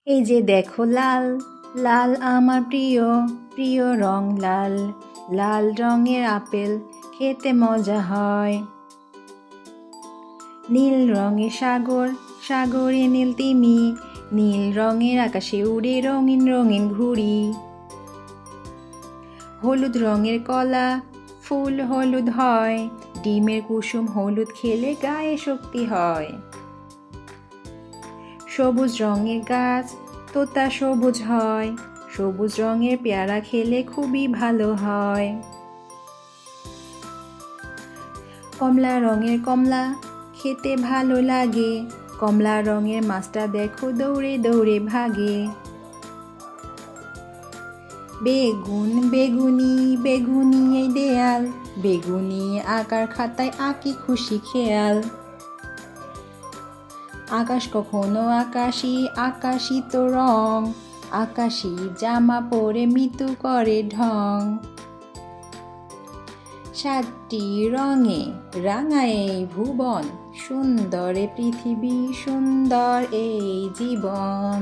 এই যে দেখো লাল, লাল আমার প্রিয়, প্রিয় রং লাল। লাল রঙের আপেল খেতে মজা হয়। নীল রঙের সাগর, সাগরে নীল তিমি, নীল রঙের আকাশে উড়ে রঙিন রঙিন ঘুড়ি। হলুদ রঙের কলা, ফুল হলুদ হয়, ডিমের কুসুম হলুদ খেলে গায়ে শক্তি হয়। সবুজ রঙের গাছ, তোতা সবুজ হয়, সবুজ রঙের পেয়ারা খেলে খুবই ভালো হয়। কমলা রঙের কমলা খেতে ভালো লাগে, কমলা রঙের মাছটা দেখো দৌড়ে দৌড়ে ভাগে। বেগুন বেগুনি বেগুনি এই দেয়াল, বেগুনি আঁকার খাতায় আঁকি খুশি খেয়াল। আকাশ কখনো আকাশি, আকাশি তো রং, আকাশি জামা পরে মিতু করে ঢং। 7টি রঙে রাঙায় এই ভুবন, সুন্দর এ পৃথিবী, সুন্দর এই জীবন।